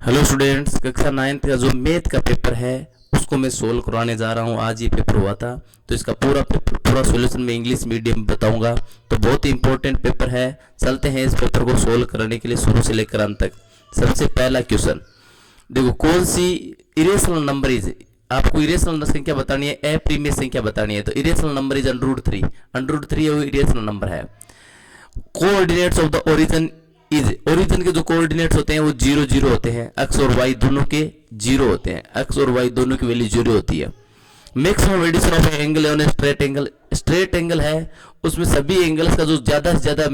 Hello students, कक्षा 9th का जो मैथ का पेपर है उसको मैं सोल्व करवाने जा रहा हूँ। आज ये पेपर हुआ था तो इसका पूरा सॉल्यूशन मैं इंग्लिश मीडियम में बताऊंगा। तो बहुत ही इंपॉर्टेंट पेपर है। चलते हैं इस पेपर को सोल्व करने के लिए शुरू से लेकर अंत तक। सबसे पहला क्वेश्चन देखो, कौन सी इरेशनल नंबर इज, आपको इरेशनल संख्या बतानी है, अप्रिमेय संख्या बतानी है। तो इरेशनल नंबर इज √3। √3 वो इरेशनल नंबर है। Coordinates of the origin is, origin के जो कोऑर्डिनेट्स होते हैं वो 0 0 होते हैं। एक्स और वाई दोनों के 0 होते हैं। एक्स और वाई दोनों की वैल्यू 0 होती है। Maximum addition of angle on straight angle, straight angle है उसमें सभी एंगल्स का जो ज्यादा से ज्यादा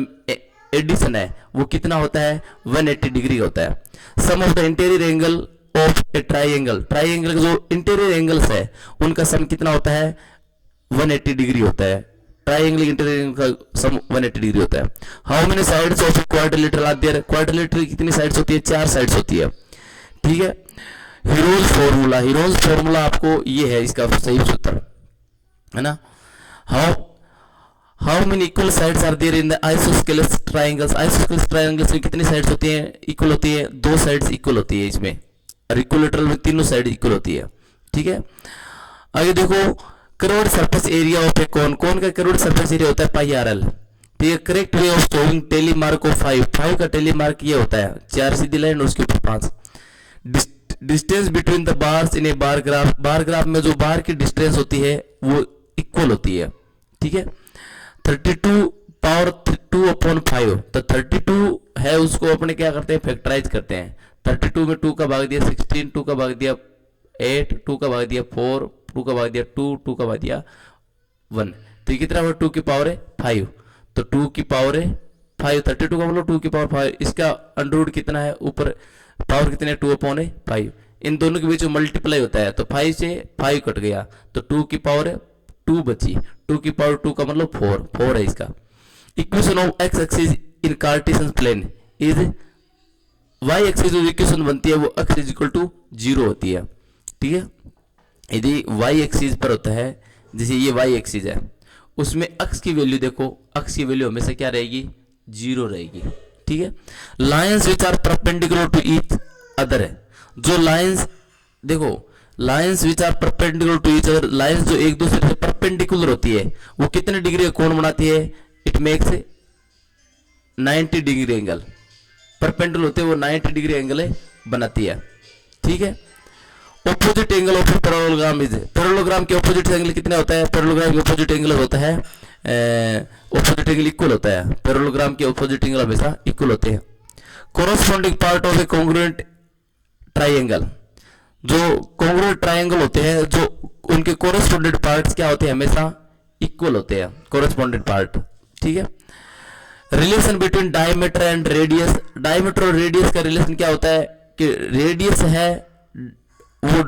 एडिशन है वो कितना होता है, 180 डिग्री होता है। Sum of the interior angle of a triangle, triangle के जो इंटीरियर एंगल्स है उनका सम कितना होता है, 180 डिग्री होता है। ट्राइंगल इंटीरियर का सम 180 डिग्री होता है। How many sides of quadrilateral are there, quadrilateral की कितनी साइड्स होती है, 4 साइड्स होती है। ठीक है। हीरोज फॉर्मूला, हीरोज फॉर्मूला आपको ये है इसका सही सूत्र, है ना। How many equal sides are there in the isosceles triangles, isosceles triangles में कितनी साइड्स होती हैं, इक्वल होती है, 2 साइड्स इक्वल होती है इसमें। और इक्विलेटरल में तीनों साइड इक्वल होती है। ठीक है। आगे देखो, curved surface area of a cone, cone का करोड़ सरफेस एरिया होता है πRL। ठीक है। Correct way of showing tally mark of 5 का टेली मार्क ये होता है 4 सीधी लाइन और उसके ऊपर 5। Distance between the bars in A bar graph, bar graph में जो बार की डिस्टेंस होती है वो इक्वल होती है। ठीक है। 32 पावर 2/5, तो 32 है उसको अपने क्या करते हैं, फैक्टराइज करते हैं। 32 में 2 का भाग दिया 16, 2 का भाग दिया 8, 2 का भाग दिया 4, 2 का भाग दिया 2, 2 का भाग दिया 1, तो ये कितना हुआ, 2 की पावर है 5। तो 2 की पावर है 5, 32 का मतलब 2 की पावर 5, इसका अंडर कितना है, ऊपर पावर कितने, 2/5। इन दोनों के बीच में मल्टीप्लाई होता है तो 5 से 5 कट गया तो 2 की पावर है 2 बची। 2 की पावर 2 का मतलब 4 है इसका। Equation of X axis in Cartesian plane is, Y axis जो इक्वेशन बनती है वो x इज इक्वल टू 0 होती है। ठीक है। यदि y एक्सिस पर होता है, जैसे ये y एक्सिस है, उसमें x की वैल्यू देखो, x की वैल्यू हमेशा क्या रहेगी, 0 रहेगी। ठीक है। Lines which are perpendicular to each other है, जो लाइंस देखो, lines which are perpendicular to each other, lines जो एक दूसरे से परपेंडिकुलर होती है वो कितने डिग्री का कोण बनाती है, it makes 90 degree angle. Perpendicular होते हैं वो 90 डिग्री एंगल बनाती है। ठीक है। Opposite angle of parallelogram is, parallelogram के ऑपोजिट एंगल कितना होता है, पैरेललोग्राम के ऑपोजिट एंगल होता है, ऑपोजिट एंगल इक्वल होता है। पैरेललोग्राम के ऑपोजिट एंगल हमेशा इक्वल होते हैं। Corresponding part of A congruent triangle, जो कॉन्ग्रुएंट ट्राइंगल होते हैं जो उनके कोरोस्पोंडेंट पार्ट्स क्या होते हैं, हमेशा इक्वल होते हैं, कोरोस्पोंडेंट पार्ट। ठीक है। Relation between diameter and radius, diameter और रेडियस का रिलेशन क्या होता है कि रेडियस है वो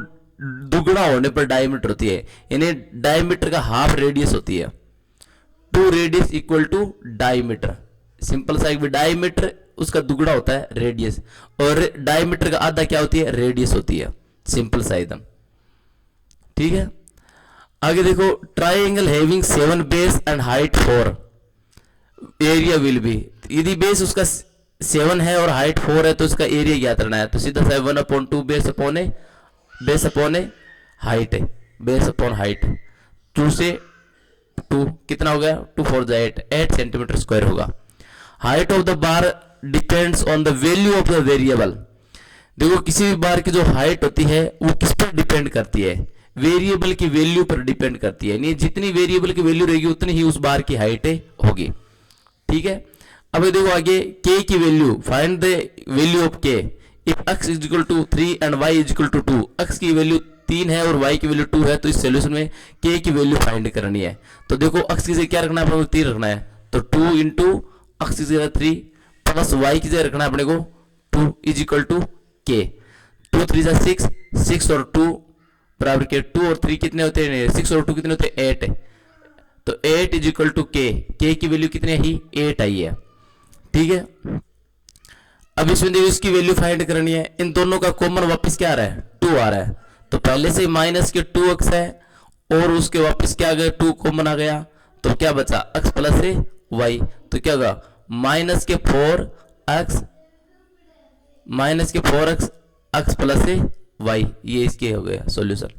दुगना होने पर डायमीटर होती है, यानी डायमीटर का हाफ रेडियस होती है। 2 radius equal to diameter, simple सा, डायमीटर उसका दुगना होता है रेडियस, और डायमीटर का आधा क्या होती है, रेडियस होती है। सिंपल सा एकदम। ठीक है। आगे देखो, triangle having 7 base and height 4, area will be, यदि बेस उसका 7 है और हाइट 4 है तो उसका एरिया ज्ञात करना है। तो सीधा 7/2 बेस अपॉन ए, बेस अपॉन ए हाइट है, बेस अपॉन हाइट, 2 से 2 कितना हो गया, 2 4 8 सेंटीमीटर स्क्वायर होगा। Height of the bar depends on the value of the variable, देखो किसी भी बार की जो हाइट होती है वो किस पर डिपेंड करती है, वेरिएबल की वैल्यू पर डिपेंड करती है, यानी जितनी वेरिएबल की वैल्यू रहेगी उतनी ही उस बार की हाइट होगी। ठीक है। अब देखो आगे, k की value, find the value of k if x is equal to 3 and y is equal to 2, x की वैल्यू 3 है और y की वैल्यू 2 है, तो इस सॉल्यूशन में k की वैल्यू फाइंड करनी है। तो देखो x की जगह क्या रखना है, अपने को 3 रखना है, तो 2 इंटू x की जगह 3 प्लस y की जगह रखना है अपने को 2 इज इक्वल टू k। 2 3 जा 6, 6 और 2 बराबर के 2 और 3 कितने होते हैं, 6 और 2 कितने होते हैं, 8 है। तो 8 इज इक्वल टू k की वैल्यू कितनी ही 8 आई है। ठीक है। अब इसमें देखो इसकी वैल्यू फाइंड करनी है, इन दोनों का कॉमन वापस क्या आ रहा है, 2 आ रहा है, तो पहले से माइनस के 2x है और उसके वापस क्या आ गया, 2 कॉमन आ गया, तो क्या बचा, x प्लस y, तो क्या होगा, माइनस के 4x x प्लस y, ये इसके हो गया सॉल्यूशन।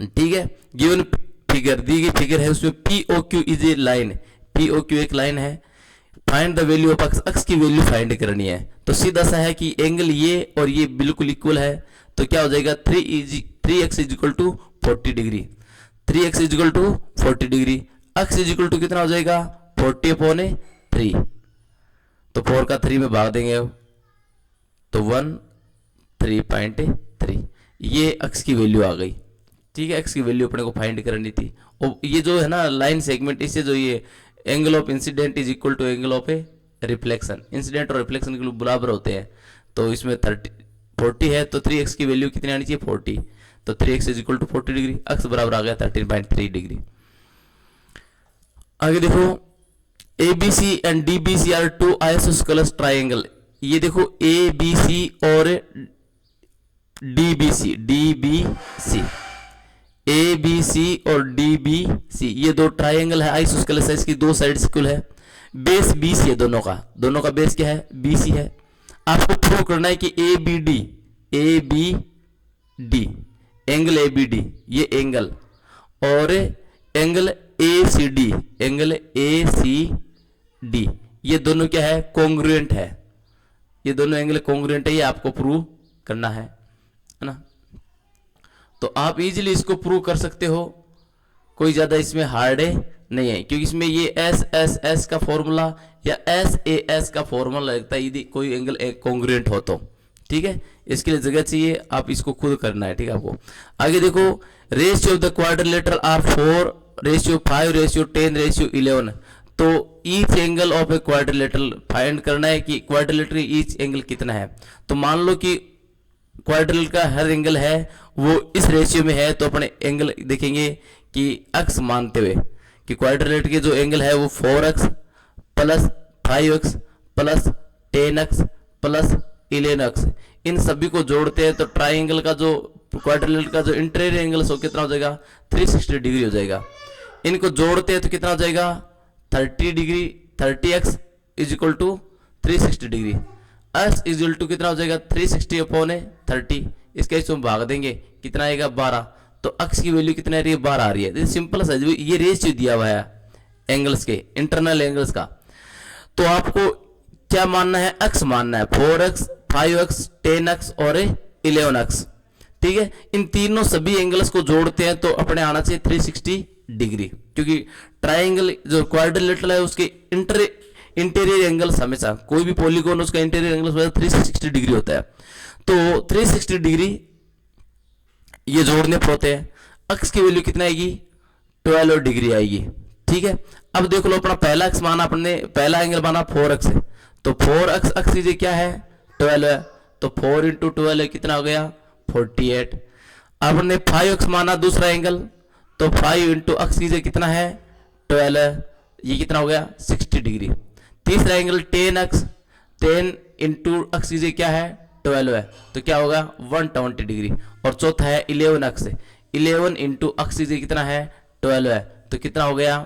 ठीक है, गिवन फिगर, दी गई फिगर है उसमें POQ is a line, POQ एक लाइन है, find the value of x, x की वैल्यू फाइंड करनी है। तो सीधा सा है कि एंगल ये और ये बिल्कुल इक्वल है, तो क्या हो जाएगा 3x is equal to 40 degree, 3x is equal to 40 degree, x is equal to कितना हो जाएगा 40/3, तो 4 का 3 में भाग देंगे तो 3.3, ये x की वैल्यू आ गई। ठीक है, x की वैल्यू अपने को फाइंड करनी थी। और ये जो है ना लाइन सेगमेंट, इससे जो ये angle of incidence is equal to angle of a reflection, incidence और रिफ्लेक्शन के बराबर होते हैं, तो इसमें 40 है तो 3x की वैल्यू कितनी आनी चाहिए 40, तो 3x is equal to 40 degree, x बराबर आ गया 13.3 डिग्री। आगे देखो, ABC and DBC are two isosceles triangle, ये देखो ABC और DBC, ABC और DBC ये दो ट्राइंगल है, आइसोस्केलस है, इसकी दो साइड इक्वल है, बेस BC है, दोनों का बेस क्या है BC है। आपको प्रूव करना है कि ABD एंगल ABD ये एंगल और एंगल ACD ये दोनों क्या है कॉन्ग्रुएंट है, ये दोनों एंगल कॉन्ग्रुएंट है, ये आपको प्रूव करना है ना। तो आप इजीली इसको प्रूव कर सकते हो, कोई ज्यादा इसमें हार्ड नहीं है, क्योंकि इसमें ये SSS का फॉर्मूला या SAS का फॉर्मूला लगता है यदि कोई एंगल कॉन्ग्रुएंट हो तो। ठीक है, इसके लिए जगह चाहिए, आप इसको खुद करना है। ठीक है, आपको आगे देखो, ratio of the quadrilateral are 4, ratio 5, ratio 10, ratio 11, तो each angle of a quadrilateral find करना है कि क्वाड्रिलेटरल ईच एंगल कितना है। तो मान लो कि क्वाड्रिलेटरल का हर एंगल है वो इस रेशियो में है, तो अपने एंगल देखेंगे कि x मानते हुए कि क्वाड्रिलेटरल के जो एंगल है वो 4x plus 5x plus 10x plus 11x, इन सभी को जोड़ते हैं तो ट्राइंगल का जो क्वाड्रिलेटरल का जो इंटीरियर एंगल हो कितना हो जाएगा 360 डिग्री हो जाएगा। इनको जोड़ते हैं तो कितना हो जाएगा 30 degree, 30x is equal to 360 degree, x is equal to कितना हो जाएगा 360/30, इसका इसमें भाग देंगे कितना आएगा 12, तो x की वैल्यू कितना आ रही है 12 आ रही है। सिंपल सा ये रेशियो दिया हुआ है एंगल्स के, इंटरनल एंगल्स का, तो आपको क्या मानना है x मानना है 4x 5x 10x और 11x। ठीक है, इन तीनों सभी एंगल्स को जोड़ते हैं तो अपने आना चाहिए 360 डिग्री, क्योंकि ट्राइंगल जो क्वाड्रिलेटरल है उसके इंटीरियर एंगल्स हमेशा, कोई भी पॉलीगॉन उसका इंटीरियर एंगल 360 डिग्री होता है, तो 360 डिग्री ये जोड़ने पर होते हैं। x की वैल्यू कितना आएगी 12 डिग्री आएगी। ठीक है, अब देख लो अपना पहला x माना, अपने पहला एंगल माना 4x है, तो 4x x ये क्या है 12 है, तो 4 × 12 कितना हो गया 48। आपने 5x माना दूसरा एंगल, तो 5 × x कितना है 12, ये कितना हो गया 60 डिग्री। तीसरा एंगल 10x, 10 × x क्या है 12 है, तो क्या होगा 120 डिग्री। और चौथा है 11x, 11 × x कितना है 12 है, तो कितना हो गया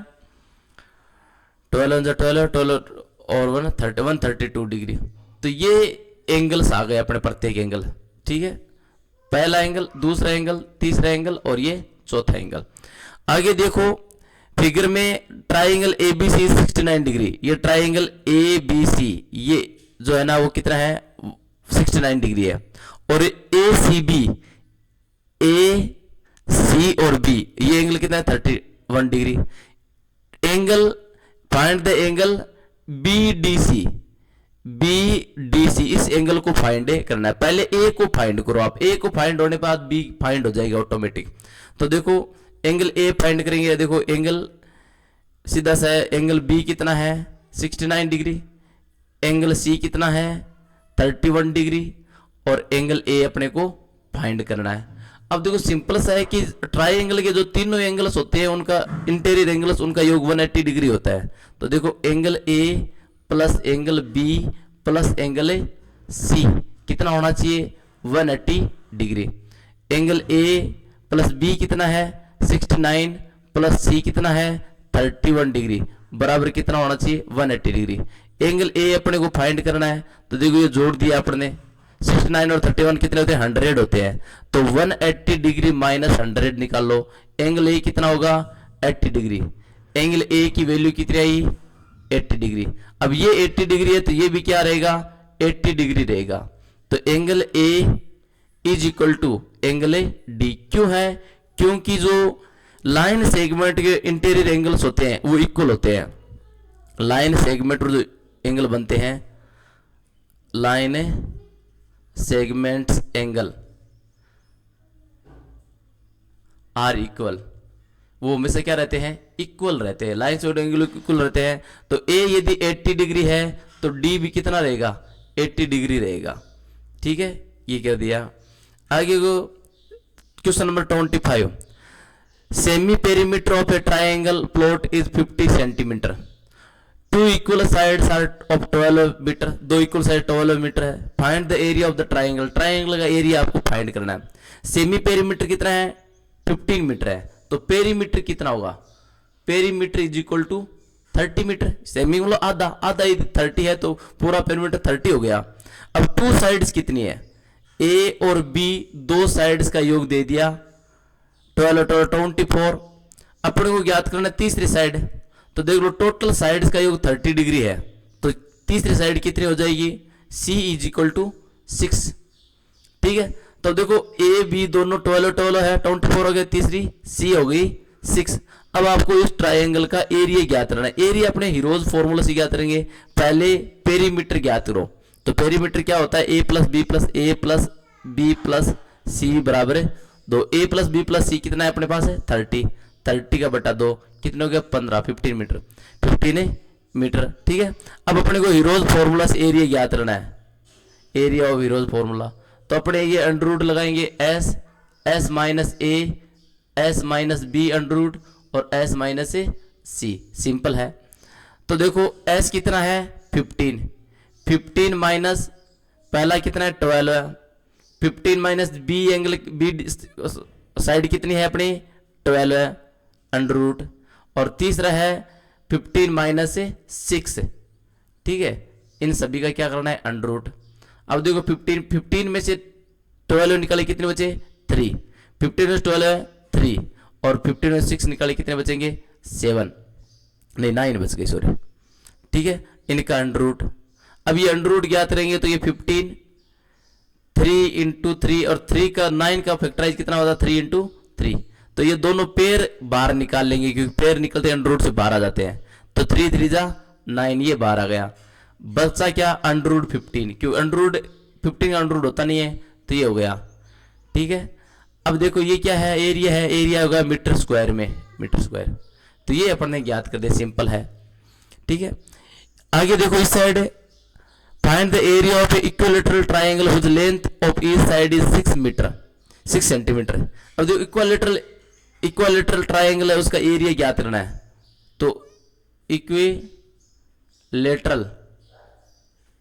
12 और 132 डिग्री। तो ये एंगल्स आ गए अपने प्रत्येक एंगल। ठीक है, पहला एंगल, दूसरा एंगल, तीसरा एंगल और ये चौथा एंगल। आगे देखो फिगर में ट्राइंगल ABC 69 डिग्री, ये ट्राइंगल ABC ये जो है ना वो कितना है 69 डिग्री है, और ACB AC और B ये एंगल कितना है 31 degree. Angle find the angle BDC, इस एंगल को फाइंड करना है। पहले A को फाइंड करो, आप A को फाइंड होने के बाद B फाइंड हो जाएगा ऑटोमेटिक। तो देखो एंगल A फाइंड करेंगे, देखो एंगल सीधा सा है, एंगल B कितना है 69 डिग्री, एंगल C कितना है 31 डिग्री, और एंगल A अपने को फाइंड करना है। अब देखो सिंपल सा है कि ट्राइंगल के जो तीनों एंगल्स होते हैं उनका इंटीरियर एंगल्स उनका योग 180 डिग्री होता है। तो देखो angle A plus angle B plus angle C कितना होना चाहिए 180 degree. Angle A plus B कितना है 69 प्लस C कितना है 31 डिग्री बराबर कितना होना चाहिए 180 डिग्री। एंगल A अपने को फाइंड करना है, तो देखो ये जोड़ दिया अपने 69 और 31 कितने होते हैं? 100 होते हैं। तो 180 डिग्री माइनस 100 निकाल लो। एंगल ए कितना होगा? 80 डिग्री। एंगल ए की वैल्यू कितनी आई? 80 डिग्री। अब ये 80 डिग्री है तो ये भी क्या रहेगा? 80 डिग्री रहेगा। तो angle A is equal to angle A D. क्यों है? क्योंकि जो लाइन सेगमेंट के इंटीरियर एंगल्स होते हैं वो इक्वल होते हैं। लाइन सेगमेंट जो एंगल बनते हैं, line segments angle are equal, वो हमेशा क्या रहते हैं? इक्वल रहते हैं। लाइन सेगमेंट एंगल इक्वल रहते हैं। तो ए यदि 80 डिग्री है तो डी भी कितना रहेगा? 80 डिग्री रहेगा। ठीक है, ये कर दिया। आगे को question number 25। Semi perimeter of a triangle plot is 50 centimetre. Two equal sides are of 12 metre. दो इक्वल साइड 12 मीटर है। Find the area of the triangle. Triangle का एरिया आपको फाइंड करना है। सेमी पेरीमीटर कितना है? 15 मीटर है। तो पेरीमीटर कितना होगा? Perimeter is equal to 30 metre. Semi मतलब आधा, आधा 30 है तो पूरा पेरीमीटर 30 हो गया। अब टू साइड्स कितनी है? ए और बी दो साइड्स का योग दे दिया 12 और 24। अपने को ज्ञात करना तीसरी साइड। तो देख लो टोटल साइड्स का योग 30 डिग्री है। तो तीसरी साइड कितनी हो जाएगी? C is equal to 6। ठीक है, तो देखो ए बी दोनों 12 है, 24 हो गया, तीसरी C हो गई 6। अब आपको इस ट्राइंगल का एरिया ज्ञात करना है। एरिया अपने हीरोज फॉर्मूला से ज्ञात करेंगे। पहले पेरीमीटर ज्ञात करो। तो पेरीमीटर क्या होता है? ए प्लस बी प्लस ए प्लस बी प्लस सी बराबर 2। ए प्लस बी प्लस सी कितना है अपने पास है? 30। 30 का बटा 2 कितने हो गया? 15। 15 मीटर। 15 मीटर। ठीक है, अब अपने को हीरोज फॉर्मूला से एरिया ज्ञात करना है। Area of Hero's formula. तो अपने ये अंडर रूट लगाएंगे S, S minus A, S minus B under root और S minus A C. Simple है। तो देखो एस कितना है? 15। 15 माइनस पहला कितना है? 12 है। 15 minus B angle B side कितनी है अपनी? 12 है अंडर रूट। और तीसरा है 15 माइनस 6। ठीक है, इन सभी का क्या करना है? Under root. अब देखो 15 में से 12 निकाले कितने बचे? 3। 15 में 12 है 3 और 15 में 6 निकाले कितने बचेंगे? 7 नहीं 9 बच गए, सॉरी। ठीक है, इनका अंडर रूट। अब ये अंडर रूट ज्ञात रहेंगे तो ये 15 3 इंटू 3 और 3 का 9 का फैक्टराइज कितना होता है? 3 इंटू 3। तो ये दोनों पेयर बाहर निकाल लेंगे क्योंकि पेयर निकलते अंडर रूट से बाहर आ जाते हैं। तो 3 3 जा 9, ये बाहर आ गया। बचा क्या? Under root 15। क्यों? अंडर रूट 15 का अंडर रूट होता नहीं है तो ये हो गया। ठीक है, अब देखो ये क्या है? एरिया है। एरिया होगा मीटर स्क्वायर में, मीटर स्क्वायर। तो ये अपन ने ज्ञात कर दिया, सिंपल है। ठीक है, आगे देखो इस side find the area of equilateral triangle whose length of each side is 6 metre, 6 centimetre. अब जो इक्विलेटरल ट्राइंगल है उसका एरिया ज्ञात करना है। तो इक्विलेटरल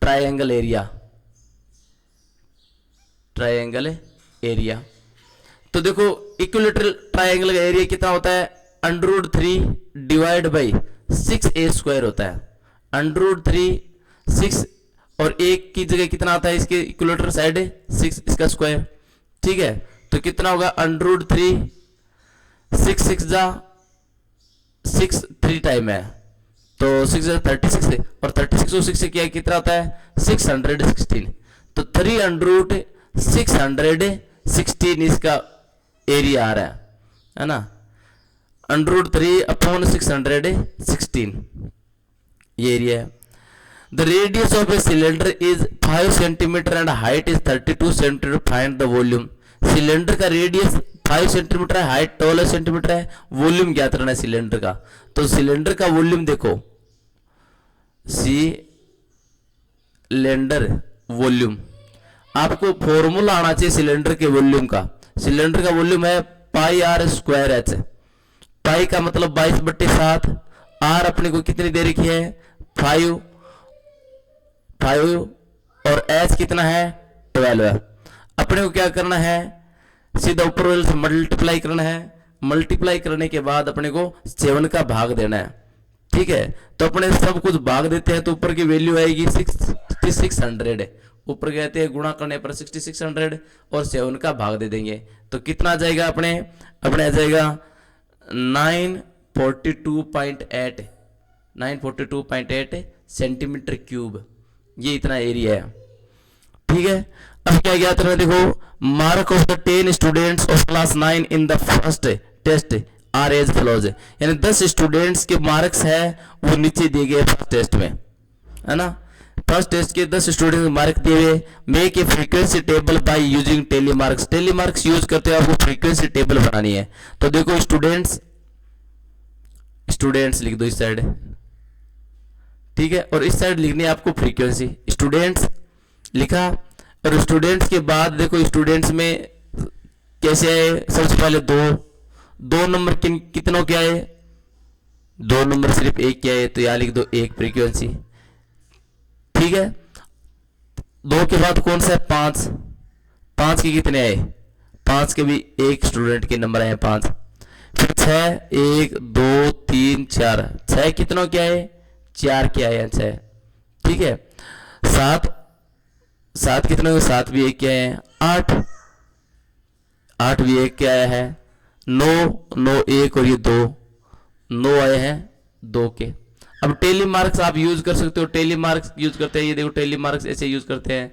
ट्राइंगल एरिया, तो देखो इक्विलेटरल ट्राइंगल का एरिया कितना होता है? Under root 3 divide by 6a square होता है। अंडर रूट 3 6 और एक की जगह कितना आता है? इसके इक्विलेटरल साइड है 6, इसका स्क्वायर। ठीक है, तो कितना होगा? अंडर रूट 3 6 6 जा 6 3 टाइम है तो 6 36 है और 36 और 6 से क्या कितना आता है? 616। तो 3 अंडर रूट 616 इसका एरिया आ रहा है ना। अंडर रूट 3 अपॉन 616 ये एरिया है। The radius of a cylinder is 5 centimetre and height is 32 centimetre. Find the volume. Cylinder का रेडियस 5 सेंटीमीटर है, हाइट 12 सेंटीमीटर है, वॉल्यूम ज्ञात करना है सिलेंडर का। तो सिलेंडर का वॉल्यूम देखो, सिलेंडर वॉल्यूम आपको फॉर्मूला आना चाहिए सिलेंडर के वॉल्यूम का। सिलेंडर का वॉल्यूम है पाई आर स्क्वायर एच। पाई का मतलब 22/7। आर अपने को कितनी दे रखी है? 5 और एच कितना है? 12 है। अपने को क्या करना है? सीधा ऊपर वाले से मल्टीप्लाई करना है। मल्टीप्लाई करने के बाद अपने को 7 का भाग देना है। ठीक है, तो अपने सब कुछ भाग देते हैं तो ऊपर की वैल्यू आएगी 600। ऊपर गए थे, गुणा करने पर 6600 और 7 का भाग दे देंगे तो कितना आ जाएगा अपने आ जाएगा 942.8 सेंटीमीटर क्यूब, ये इतना एरिया है। ठीक है, अब क्या गया था देखो, mark of the 10 students of class 9 in the first test are as follows, यानी 10 स्टूडेंट्स के मार्क्स है वो नीचे दिए गए फर्स्ट टेस्ट में, है ना। फर्स्ट टेस्ट के 10 स्टूडेंट्स मार्क दिए हुए, make a frequency table by using telemarks, telemarks use करते हुए आपको फ्रीक्वेंसी टेबल बनानी है। तो देखो स्टूडेंट्स लिख दो इस साइड, ठीक है, और इस साइड लिखनी है आपको फ्रीक्वेंसी। स्टूडेंट्स लिखा, और स्टूडेंट्स के बाद देखो स्टूडेंट्स में कैसे आए, सबसे पहले दो नंबर कितनों के आए, 2 नंबर सिर्फ एक के आए, तो यहां लिख दो 1 फ्रीक्वेंसी। ठीक है, 2 के बाद कौन सा है, 5 के कितने आए, 5 के भी एक स्टूडेंट के नंबर आए 5। फिर 6, 1 2 3 4, 6 कितनों के आए, 4 के आए हैं 6। ठीक है, 7 कितने हुए, 7 भी 1 के आए हैं। 8 भी 1 के आया है। 9 1 और ये 9 आए हैं 2 के। अब टेली मार्क्स आप यूज कर सकते हो, टेली मार्क्स यूज करते हैं, ये देखो टेली मार्क्स ऐसे यूज करते हैं,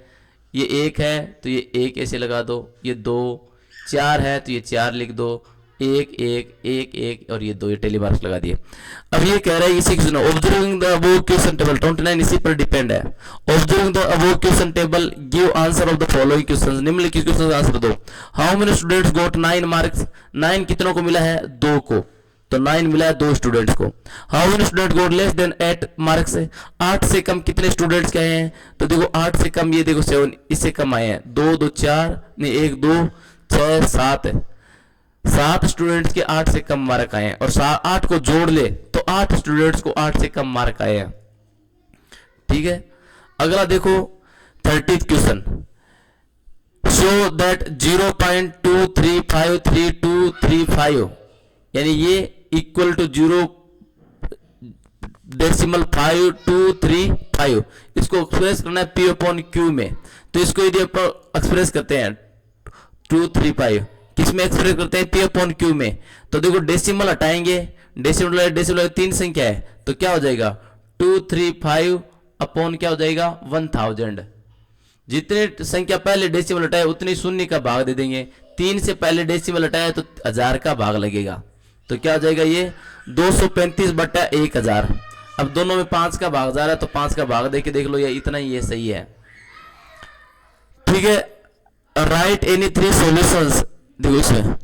ये 1 है तो ये 1 ऐसे लगा दो, ये 2, 4 है तो ये 4 लिख दो, 1 1 1 1 और ये 2, ये टेली मार्क्स लगा दिए। अब ये कह रहा है इसी question, observing the above question table 29 इसी पर डिपेंड है। Observing the above question table give answer of the following questions, निम्नलिखित क्वेश्चन का आंसर दो। How many students got 9 marks, 9 कितनों को मिला है, 2 को, तो 9 मिला है 2 स्टूडेंट्स को। How many student got less than 8 marks, 8 से कम कितने स्टूडेंट्स के आए हैं, तो देखो 8 से कम ये देखो 7, इससे कम आए हैं 2 2 4 नहीं 1 2 6 7 स्टूडेंट्स के 8 से कम मार्क आए हैं, और 8 को जोड़ ले तो 8 स्टूडेंट्स को 8 से कम मार्क आए हैं। ठीक है, अगला देखो 30th क्वेश्चन, शो दैट 0.235325 यानी ये इक्वल टू 0.5235, इसको एक्सप्रेस करना है P अपॉन Q में, तो इसको यदि आप एक्सप्रेस करते हैं 235 किस में एक्सप्रेस करते हैं, P अपॉन Q में, तो देखो डेसिमल हटाएंगे, डेसिमल 3 संख्या है तो क्या हो जाएगा 235 अपॉन क्या हो जाएगा 1000। जितने संख्या पहले डेसिमल हटाए उतनी शून्य का भाग दे देंगे, 3 से पहले डेसिमल हटाया तो 1000 का भाग लगेगा, तो क्या हो जाएगा ये 235/1000। अब दोनों में 5 का भाग जा रहा है तो 5 का भाग देके देख लो, ये इतना ही, ये सही है। ठीक है, राइट एनी 3 सॉल्यूशंस, देखो इसमें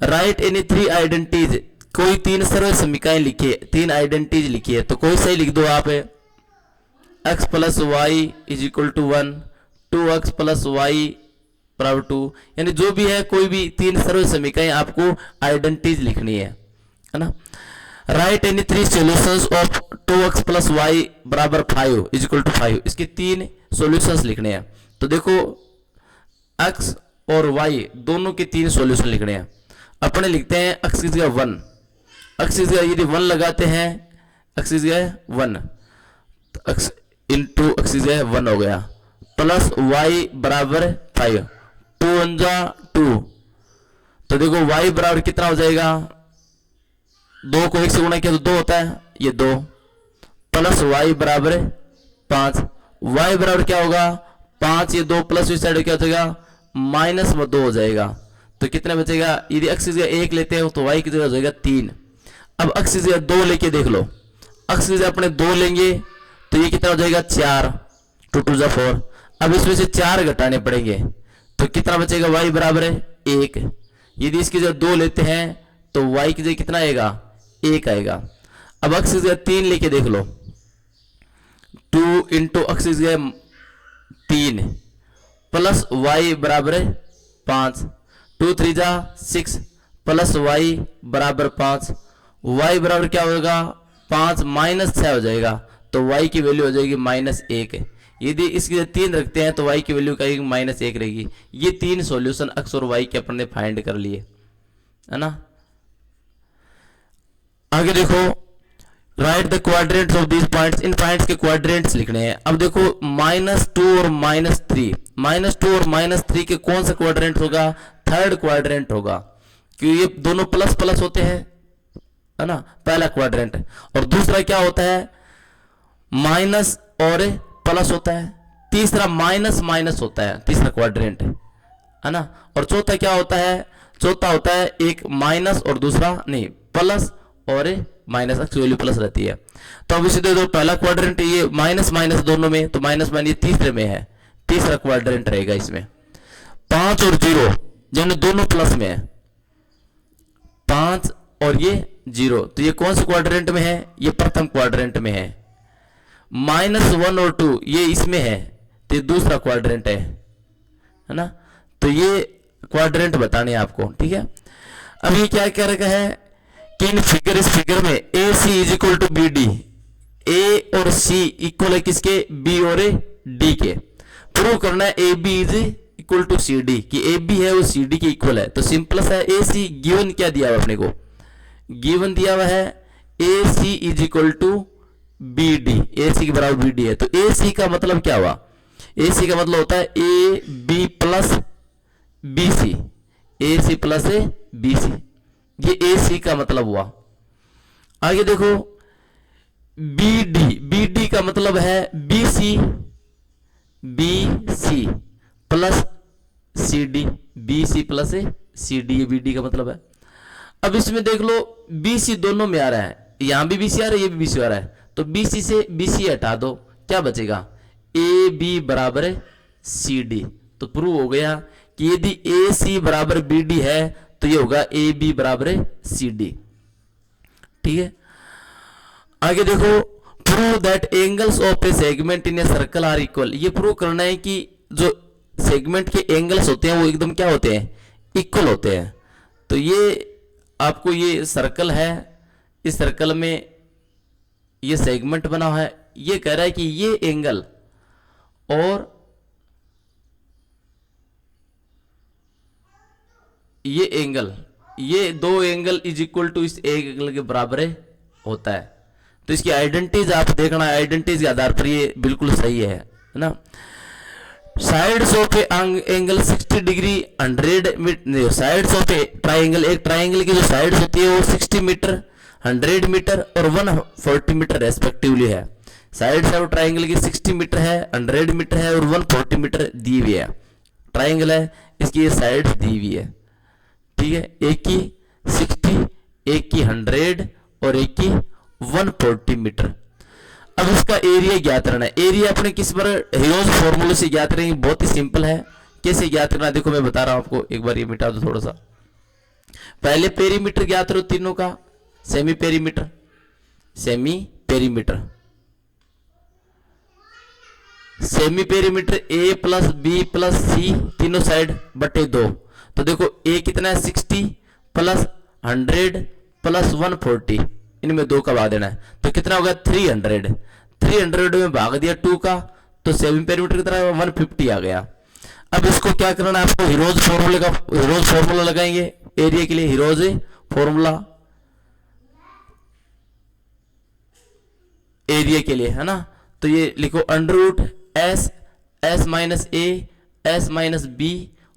राइट एनी 3 आइडेंटिटीज, कोई 3 सर्व समीकरण लिखिए, 3 आइडेंटिटीज लिखिए, तो कोई सही लिख दो आप, x + y = 1, 2x + y = 2, यानी जो भी है कोई भी 3 सर्व समीकरण आपको आइडेंटिटीज लिखनी है ना। Right any 3 solutions of 2x + y = 5 = 5, इसके 3 सॉल्यूशंस लिखने हैं। तो देखो x और y दोनों के 3 सॉल्यूशन लिखने हैं। अपने लिखते हैं x की जगह 1, x की जगह यदि 1 लगाते हैं, x की जगह 1, तो x इंटू x की जगह 1 हो गया, प्लस y = 5, 2 1 जा 2, तो देखो y बराबर कितना हो जाएगा, 2 को 1 से गुणा किया तो 2 होता है, ये 2, प्लस y = 5, y बराबर क्या होगा 5, ये 2 प्लस इस साइड क्या हो जाएगा -2 हो जाएगा, तो कितना बचेगा, यदि x की जगह 1 लेते हो तो y की जगह हो जाएगा 3। अब x की जगह 2 लेके देख लो, x की जगह अपने 2 लेंगे तो ये कितना हो जाएगा 4, 2 2 जा 4। अब इसमें से 4 घटाने पड़ेंगे तो कितना बचेगा, y = 1। यदि इसकी जगह 2 लेते हैं तो y की जगह कितना आएगा, 1 आएगा। अब x की जगह 3 लेके देख लो, 2 इंटू x की जगह 3 प्लस y = 5, 2 3 जा 6 प्लस y = 5, y बराबर क्या होगा 5 -6 हो जाएगा, तो y की वैल्यू हो जाएगी -1। यदि इसकी 3 रखते हैं तो y की वैल्यू कहेगी -1 रहेगी। ये 3 सॉल्यूशन x और y के अपन ने फाइंड कर लिए, है ना। आगे देखो right the quadrants of these points, in points के क्वाड्रेंट्स लिखने हैं। अब देखो -2 और -3, -2 और -3 के कौन सा क्वाड्रेंट होगा? थर्ड क्वाड्रेंट होगा, क्योंकि ये दोनों प्लस प्लस होते हैं, है ना, पहला क्वाड्रेंट। और दूसरा क्या होता है? माइनस और प्लस होता है। तीसरा माइनस माइनस होता है, तीसरा क्वाड्रेंट, है ना। और चौथा क्या होता है? चौथा होता है एक माइनस और दूसरा नहीं, प्लस और माइनस, एक्चुअली प्लस रहती है। तो अब इसे दे दो पहला क्वाड्रेंट, ये माइनस माइनस दोनों में, तो माइनस माइनस ये तीसरे में है, तीसरा क्वाड्रेंट रहेगा इसमें। 5 और 0 जिन्हें दोनों प्लस में है, 5 और ये 0, तो ये कौन से क्वाड्रेंट में है? ये प्रथम क्वाड्रेंट में है। -1 और 2 ये इसमें है, तो ये दूसरा क्वाड्रेंट है ना। तो ये क्वाड्रेंट बताने आपको, ठीक है। अब ये क्या कर रखा है कि इन फिगर, इस फिगर में A C is equal to B D, A और सी इक्वल है किसके? बी और डी के। प्रूव करना है A B is equal to C D, कि ए बी है वो सी डी के इक्वल है। तो सिंपल सा ए सी गिवन क्या दिया हुआ अपने को? गिवन दिया हुआ है A C is equal to B D, A C के बराबर बी डी है। तो ए सी का मतलब क्या हुआ? ए सी का मतलब होता है A B plus B C, A C plus B C, ये ए सी का मतलब हुआ। आगे देखो बी डी, बी डी का मतलब है B C plus C D, B C plus C D, ये बी डी का मतलब है। अब इसमें देख लो बी सी दोनों में आ रहा है, यहां भी बी सी आ रहा है, ये भी बी सी आ रहा है, तो बी सी से बी सी हटा दो, क्या बचेगा? ए बी बराबर है सी डी। तो प्रूव हो गया कि यदि ए सी बराबर बी डी है तो ये होगा ए बी बराबर है सी डी, ठीक है। आगे देखो prove that angles of a segment in a circle are equal, ये प्रूव करना है कि जो सेगमेंट के एंगल्स होते हैं वो एकदम क्या होते हैं? इक्वल होते हैं। तो ये आपको, ये सर्कल है, इस सर्कल में ये सेगमेंट बना हुआ है, ये कह रहा है कि ये एंगल और ये एंगल, ये दो एंगल इज इक्वल टू इस एंगल के बराबर होता है। तो इसकी आइडेंटिटीज आप देखना, आइडेंटिटीज के आधार पर ये बिल्कुल सही है ना। Sides of a angle 60 degree 100 metre, sides of a triangle, एक ट्राइंगल की जो साइड्स होती है वो 60 मीटर 100 मीटर और 140 मीटर रेस्पेक्टिवली है। साइड्स ऑफ ट्राइंगल की 60 मीटर है, 100 मीटर है और 140 मीटर दी हुई है। ट्राइंगल है, इसकी ये साइड्स दी हुई है, ठीक है। एक की 60, एक की 100 और एक की 140 मीटर। अब इसका एरिया ज्ञात करना है। एरिया अपने किस पर? हीरोज फॉर्मूले से ज्ञात करेंगे, बहुत ही सिंपल है। कैसे ज्ञात करना है देखो मैं बता रहा हूं आपको, एक बार ये मिटा दो थोड़ा सा। पहले पेरीमीटर ज्ञात करो तीनों का, semi perimeter, semi perimeter, semi perimeter A plus B plus C तीनों साइड बटे 2। तो देखो ए कितना है? 60 प्लस 100 प्लस 140, इनमें 2 का भाग देना है, तो कितना होगा? 300। 300 में भाग दिया 2 का, तो सेमी पेरीमीटर कितना है? 150 आ गया। अब इसको क्या करना है आपको? हीरोज फॉर्मूला लगाएंगे एरिया के लिए, हीरोज फॉर्मूला एरिया के लिए, है ना। तो ये लिखो under S, S minus A, S minus B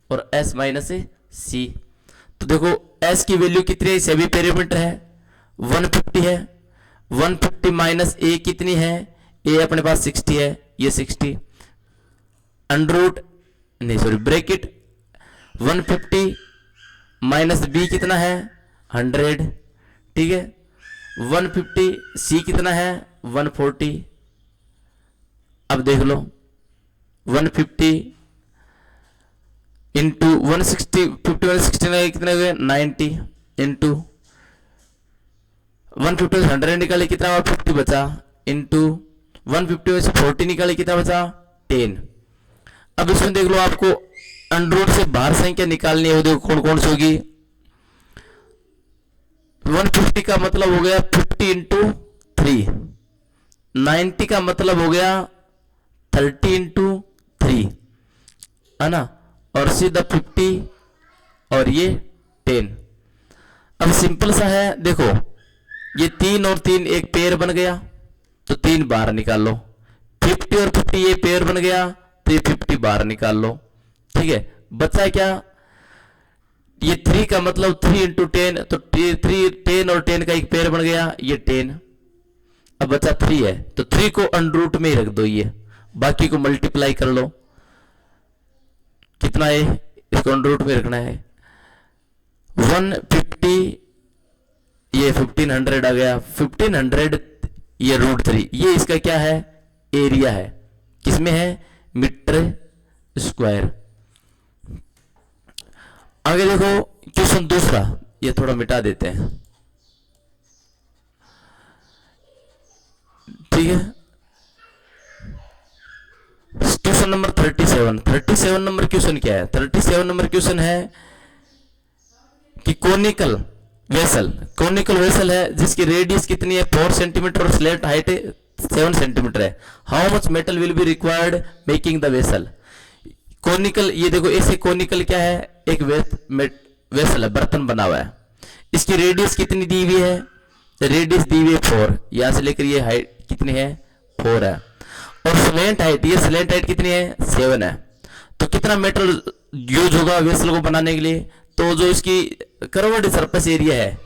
और एस माइनस सी। तो देखो एस की वैल्यू कितनी है? सेमी पेरीमीटर है 150 है, 150 माइनस ए कितनी है? ए अपने पास 60 है, ये 60 अंडर नहीं सॉरी ब्रैकेट 150 माइनस बी कितना है? 100, ठीक है। 150 सी कितना है? 140। अब देख लो 150 इंटू 160, 50 160 कितने हुए? 90 इंटू 150 से 100 निकाले कितना हुआ? 50 बचा, इंटू 150 में से 40 निकाले कितना बचा? 10। अब इसमें देख लो आपको अंडर से बाहर संख्या निकालनी है, वो देखो कौन कौन सी होगी। 150 का मतलब हो गया 50 इंटू 3, 90 का मतलब हो गया 30 इंटू 3, है ना, और सीधा 50 और ये 10। अब सिंपल सा है, देखो ये 3 और 3 एक पेयर बन गया, तो 3 बाहर निकाल लो। 50 और 50 ये पेयर बन गया, तो ये 50 बाहर निकाल लो। ठीक है, बचा क्या, ये 3 का मतलब 3 इंटू 10, तो 3 10 और 10 का एक पेयर बन गया, ये 10। अब बचा 3 है, तो 3 को अंडर रूट में ही रख दो, ये बाकी को मल्टीप्लाई कर लो। कितना है, इसको अंडर रूट में रखना है। 150, ये 1500 आ गया। 1500 ये √3, ये इसका क्या है, एरिया है। किसमें है, मीटर स्क्वायर। आगे देखो क्वेश्चन दूसरा, ये थोड़ा मिटा देते हैं। ठीक है, क्वेश्चन नंबर 37 नंबर क्वेश्चन क्या है, 37 नंबर क्वेश्चन है कि कोनिकल वेसल है जिसकी रेडियस कितनी है 4 सेंटीमीटर और स्लेंट हाइट 7 सेंटीमीटर है। How much metal will be required making the vessel. Conical, ये देखो ऐसे कोनिकल क्या है, एक वेसल है, बर्तन बना हुआ है। इसकी रेडियस कितनी दी हुई है, रेडियस दी हुई है 4, यहां से लेकर ये हाइट कितनी है 4 है। और स्लेंट हाइट, ये स्लेंट हाइट कितनी है 7 है। तो कितना मेटल यूज होगा वेसल को बनाने के लिए, तो जो इसकी कर्व्ड सरफेस एरिया है,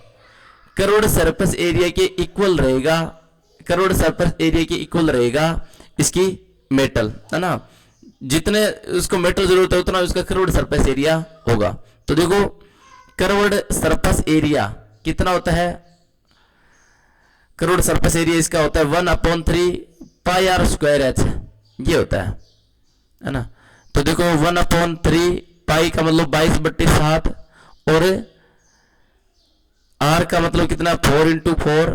कर्व्ड सरफेस एरिया के इक्वल रहेगा, कर्व्ड सरफेस एरिया के इक्वल रहेगा इसकी मेटल, है ना। जितने उसको मेटल जरूरत है उतना उसका कर्व्ड सरफेस एरिया होगा। तो देखो कर्व्ड सरफेस एरिया कितना होता है, कर्व्ड सरफेस एरिया इसका होता है 1/3 पाई आर स्क्वायर एच, ये होता है ना। तो देखो 1/3 पाई का मतलब 22/7 और आर का मतलब कितना 4 × 4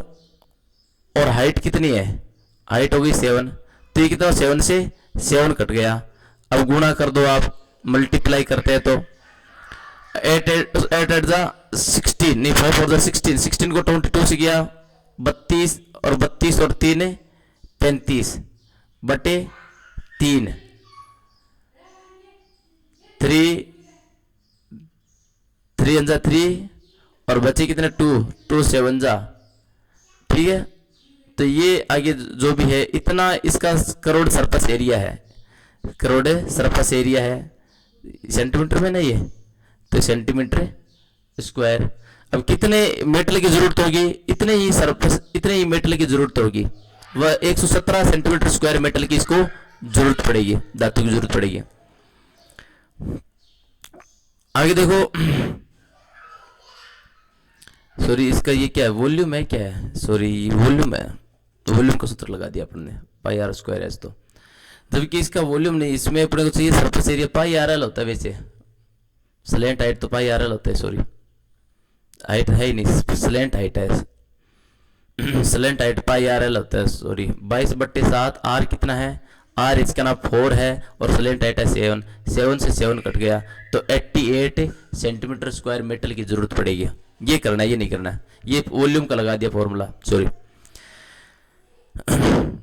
और हाइट कितनी है, हाइट होगी 7। तो ये कितना 7 से 7 कट गया। अब गुणा कर दो आप, मल्टीप्लाई करते हैं तो 8 8 जा 16, नहीं 5 4 जा 16, 16 को 22 से किया 32 और 32 और 3 35/3 3 जा 3 और बचे कितने 2 7 जा। ठीक है, तो ये आगे जो भी है इतना इसका करोड़ सरफेस एरिया है, करोड़ सरफेस एरिया है, सेंटीमीटर में नहीं है तो सेंटीमीटर स्क्वायर। अब कितने मेटल की जरूरत होगी, इतने ही सरफेस, इतने ही मेटल की जरूरत होगी। वह 117 सेंटीमीटर स्क्वायर मेटल की इसको जरूरत पड़ेगी, धातु की जरूरत पड़ेगी। आगे देखो, सॉरी इसका ये क्या है, वॉल्यूम है क्या है, सॉरी वॉल्यूम है, तो वॉल्यूम का सूत्र लगा दिया अपन ने पाई आर स्क्वायर एच। तो जबकि इसका वॉल्यूम नहीं, इसमें अपने को चाहिए सरफेस एरिया, पाई आर एल होता है। वैसे स्लेंट हाइट तो पाई आर एल होता है, सॉरी हाइट है ही नहीं, स्लेंट हाइट है, स्लेंट हाइट पाई आर एल होता है, सॉरी 22/7। आर कितना है, आर इसका नाम 4 है और स्लेंट हाइट है 7, 7 से 7 कट गया तो 88 सेंटीमीटर स्क्वायर मेटल की जरूरत पड़ेगी। ये करना है, ये नहीं करना है, ये वॉल्यूम का लगा दिया फॉर्मूला, सॉरी।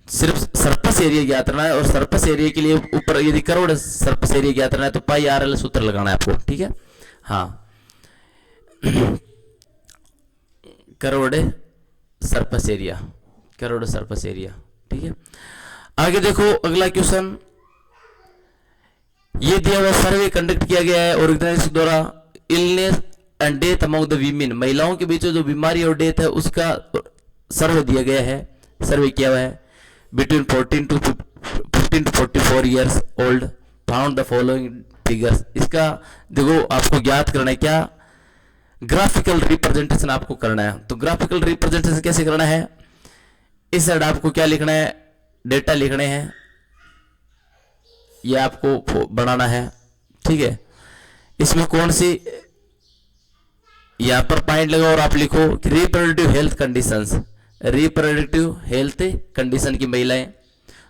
सिर्फ सरफेस एरिया ज्ञात करना है और सरफेस एरिया के लिए ऊपर यदि करोड़ सरफेस एरिया ज्ञात करना है तो पाई आर एल सूत्र लगाना है आपको। ठीक है, हाँ crore surface area, crore surface area. ठीक है, आगे देखो अगला क्वेश्चन, ये दिया हुआ सर्वे कंडक्ट किया गया है ऑर्गेनाइजेशन द्वारा, illness and death among the women, महिलाओं के बीच जो बीमारी और डेथ है उसका सर्वे दिया गया है, सर्वे किया हुआ है। Between 15 to 44 years old found the following figures. इसका देखो आपको ज्ञात करना है क्या, ग्राफिकल रिप्रेजेंटेशन आपको करना है। तो ग्राफिकल रिप्रेजेंटेशन कैसे करना है, इस साइड आपको क्या लिखना है, डेटा लिखने हैं, ये आपको बनाना है। ठीक है, इसमें कौन सी, यहां पर पॉइंट लगाओ और आप लिखो कि reproductive health conditions, reproductive health condition की महिलाएं।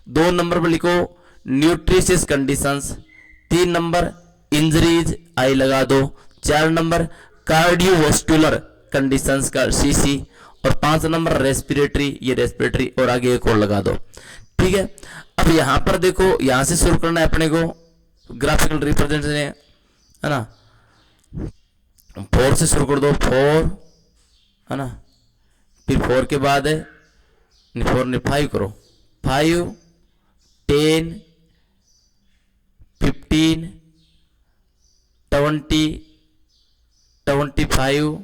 2 नंबर पर लिखो न्यूट्रिशियस कंडीशंस, 3 नंबर इंजरीज, आई लगा दो, 4 नंबर कार्डियोवास्कुलर कंडीशंस का सीसी, और 5 नंबर रेस्पिरेटरी, ये रेस्पिरेटरी, और आगे एक और लगा दो। ठीक है, अब यहां पर देखो, यहां से शुरू करना है अपने को, ग्राफिकल रिप्रेजेंटेशन है ना, 4 से शुरू कर दो, 4 है ना, फिर 4 के बाद है 4 ने 5 करो, 5 10 15 20 25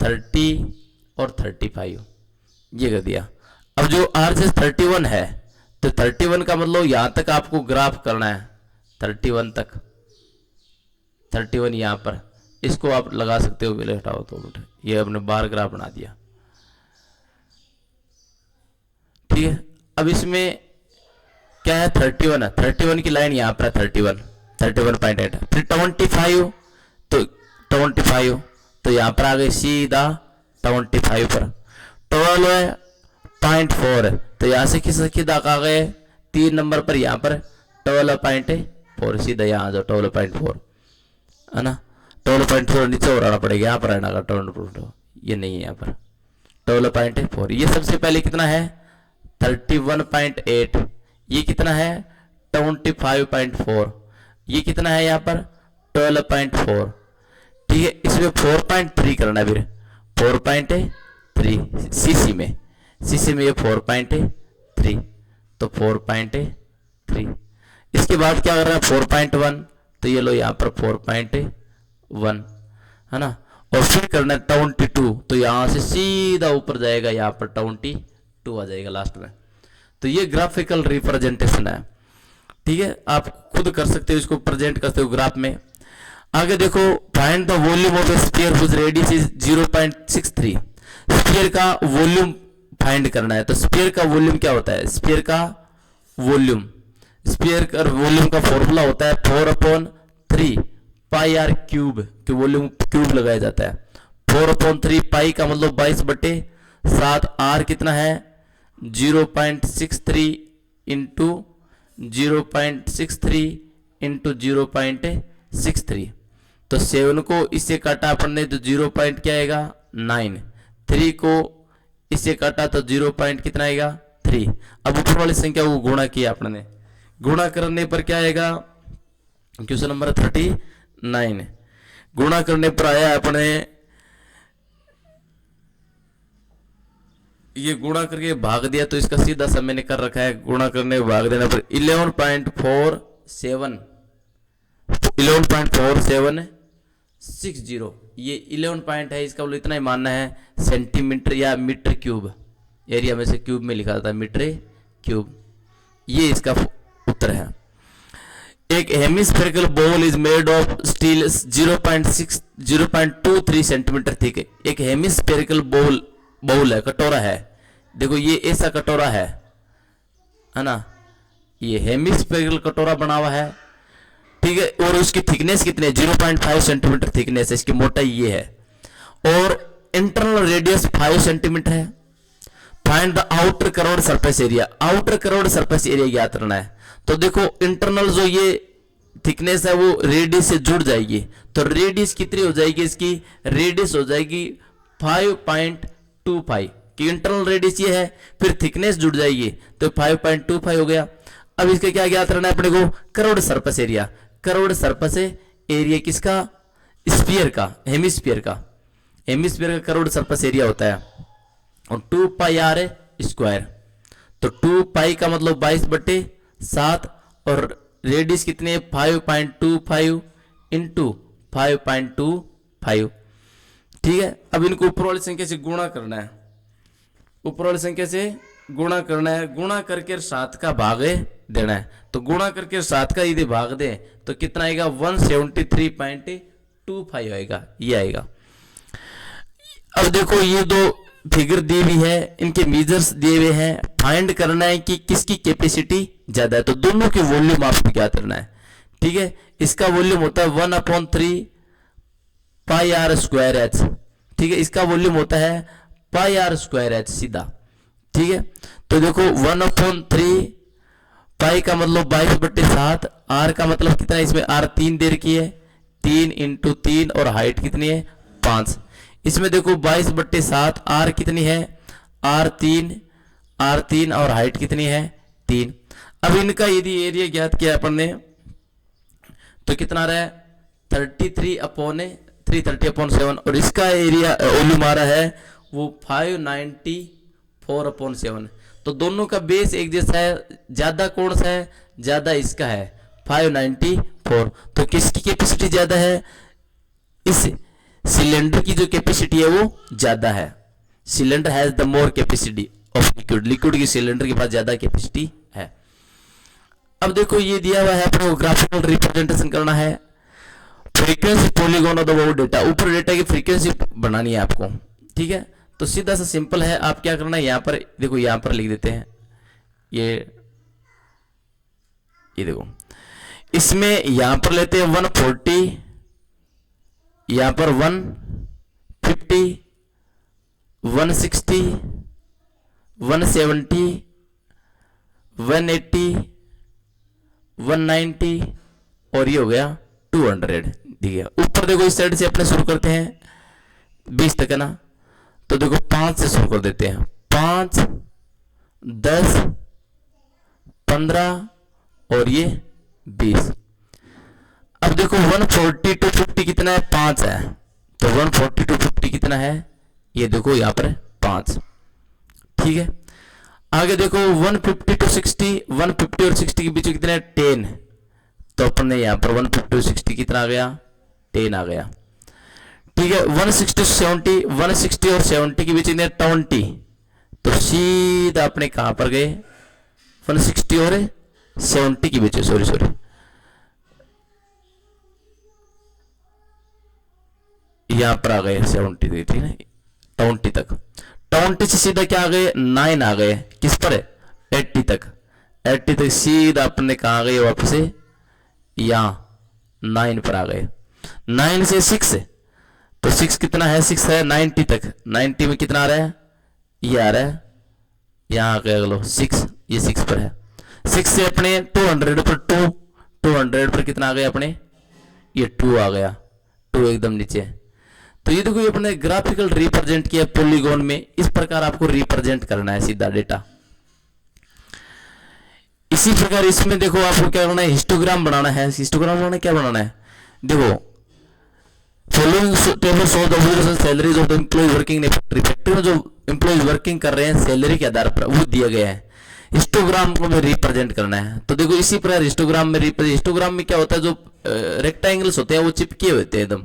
30 और 35 ये कर दिया। अब जो RHS 31 है तो 31 का मतलब यहां तक आपको ग्राफ करना है, 31 तक, 31 यहां पर, इसको आप लगा सकते हो। पहले हटाओ तो ये हमने बार ग्राफ बना दिया, ठीक है। अब इसमें क्या है 31 है, 31 की लाइन यहां पर है 31.8, फिर 25 तो 25 तो यहां पर आ गई सीधा 25 पर। 12.4 है तो यहां से किस सीधा आ गए 3 नंबर पर, यहां पर 12.4 सीधा यहां आ जाओ 12.4 है ना। 12.4 नीचे और आना पड़ेगा, यहाँ पर आना का 12.4 ये नहीं है, यहाँ पर 12.4। ये सबसे पहले कितना है 31.8, ये कितना है 25.4, ये कितना है यहाँ पर 12.4, ठीक है। इसमें 4.3 करना है, फिर 4.3 सीसी में ये 4.3 तो 4.3। इसके बाद क्या कर रहा है 4.1 तो ये लो यहाँ पर 4.1 है ना, और फिर करना है 22 तो यहां से सीधा ऊपर जाएगा, यहाँ पर 22 आ जाएगा लास्ट में। तो ये ग्राफिकल रिप्रेजेंटेशन है, ठीक है। आप खुद कर सकते हो, इसको प्रेजेंट करते हो ग्राफ में। आगे देखो find the volume of a sphere whose radius is 0.63। Sphere का वॉल्यूम फाइंड करना है। तो स्फीयर का वॉल्यूम क्या होता है, स्फीयर का वॉल्यूम का फॉर्मूला होता है 4/3 पाई आर क्यूब, कि वॉल्यूम क्यूब लगाया जाता है। 4/3 पाई का मतलब 22/7, आर कितना है 0.63 इंटू 0.63 इंटू 0.63। तो 7 को इससे काटा अपन ने तो 0. क्या आएगा 9, 3 को इससे काटा तो 0. कितना आएगा 3। अब ऊपर वाली संख्या को गुणा किया अपन ने, गुणा करने पर क्या आएगा, क्वेश्चन नंबर 39, गुणा करने पर आया अपने, ये गुणा करके भाग दिया तो इसका सीधा सा मैंने कर रखा है, गुणा करने भाग देने पर 11.4760, ये 11 पॉइंट है, इसका इतना ही मानना है सेंटीमीटर या मीटर क्यूब, एरिया में से क्यूब में लिखा जाता है मीटर क्यूब, ये इसका उत्तर है। एक hemispherical ball is made of steel 0.23 centimetre thick. एक हेमिस्फेरिकल बॉल है, कटोरा है, देखो ये ऐसा कटोरा है ना, ये हेमिस्फेरिकल कटोरा बना हुआ है, ठीक है। और उसकी थिकनेस कितनी है 0.5 सेंटीमीटर थिकनेस है, इसकी मोटाई ये है, और इंटरनल रेडियस 5 सेंटीमीटर है। Find the outer crore surface area, outer crore surface area ज्ञात करना है। तो देखो इंटरनल जो ये थिकनेस है वो रेडियस से जुड़ जाएगी, तो रेडियस कितनी हो जाएगी, इसकी रेडियस हो जाएगी 5.25 कि इंटरनल रेडियस ये है, फिर थिकनेस जुड़ जाएगी तो 5.25 हो गया। अब इसका क्या ज्ञात करना है अपने को, crore surface area. Crore surface area किसका, स्फीयर का, हेमिस्फीयर का करोड़ सरफेस एरिया होता है, और 2 पाई आर स्क्वायर। तो 2 पाई का मतलब 22/7 और रेडियस कितनी है 5.25 इंटू 5.25, ठीक है। अब इनको ऊपर वाली संख्या से गुणा करना है, ऊपर वाली संख्या से गुणा करना है, गुणा करके 7 का भाग देना है। तो गुणा करके 7 का यदि भाग दे तो कितना आएगा 173.25 आएगा, ये आएगा। अब देखो ये दो फिगर दी हुई है, इनके मेजर्स दिए हुए हैं, फाइंड करना है कि किसकी कैपेसिटी ज्यादा है। तो दोनों के वॉल्यूम आपको क्या करना है, ठीक है। इसका वॉल्यूम होता है 1/3 पाई आर स्क्वायर एच, ठीक है। इसका वॉल्यूम होता है पाई आर स्क्वायर एच सीधा, ठीक है। तो देखो 1/3 पाई का मतलब 22/7, आर का मतलब कितना है, इसमें आर 3 दे रखी है, 3 × 3 और हाइट कितनी है 5। इसमें देखो 22/7, आर कितनी है आर 3 और हाइट कितनी है 3। अब इनका यदि एरिया ज्ञात किया अपन ने तो कितना आ रहा है 33/330/7, और इसका एरिया वॉल्यूम आ रहा है वो 594/7। तो दोनों का बेस एक जैसा है, ज्यादा कौन सा है, ज्यादा इसका है 594। तो किसकी कैपेसिटी ज्यादा है, इस सिलेंडर की जो कैपेसिटी है वो ज्यादा है। Cylinder has the more capacity of liquid, liquid की सिलेंडर के पास ज्यादा कैपेसिटी है। अब देखो ये दिया हुआ है, अपने को ग्राफिकल रिप्रेजेंटेशन करना है, फ्रीक्वेंसी पॉलीगॉन ऑफ द वो डेटा, ऊपर डेटा की फ्रीक्वेंसी बनानी है आपको, ठीक है। तो सीधा सा सिंपल है, आप क्या करना है, यहां पर देखो, यहां पर लिख देते हैं ये देखो, इसमें यहां पर लेते हैं 140, यहां पर 150, 160, 170, 180, 190 और ये हो गया 200, ठीक है। ऊपर देखो इस साइड से अपने शुरू करते हैं 20 तक है ना, तो देखो 5 से शुरू कर देते हैं, 5, 10, 15 और ये 20। अब देखो 140 to 50 कितना है, 5 है, तो 140 to 50 कितना है, ये देखो यहां पर 5, ठीक है। आगे देखो 150 to 60, 150 और 60 के बीच में कितना है, 10, तो अपने यहां पर 150 to 60 कितना आ गया, 10 आ गया, ठीक है। 160 to 70, 160 और 70 के बीच में 20, तो सीधा अपने कहां पर गए, 160 और 70 के बीच, सॉरी यहां पर आ गए 70, ठीक है, 20 तक। 20 से सीधा क्या आ गए, 9 आ गए, किस पर, 80 तक, 80 तक सीधा अपने कहा आ गए वापस से यहां 9 पर आ गए। 9 से 6, तो 6 कितना है, 6 है 90 तक, 90 में कितना आ रहा है, ये आ रहा है, यहां आ गया अगलो 6, ये 6 पर है। 6 से अपने 200 पर 200 पर कितना आ गया अपने, ये 2 आ गया, 2 एकदम नीचे। तो ये देखो ये अपने ग्राफिकल रिप्रेजेंट किया पॉलीगॉन में, इस प्रकार आपको रिप्रेजेंट करना है सीधा डेटा। इसी प्रकार इसमें देखो आपको क्या करना है, हिस्टोग्राम बनाना है। हिस्टोग्राम बनाना क्या बनाना है, देखो following table show the salaries of the employ working in factory, factory में जो एम्प्लॉय वर्किंग कर रहे हैं सैलरी के आधार पर वो दिया गया है, हिस्टोग्राम को में रिप्रेजेंट करना है। तो देखो इसी प्रकार हिस्टोग्राम में हिस्टोग्राम में क्या होता है, जो रेक्टेंगल्स होते हैं वो चिपके होते हैं एकदम।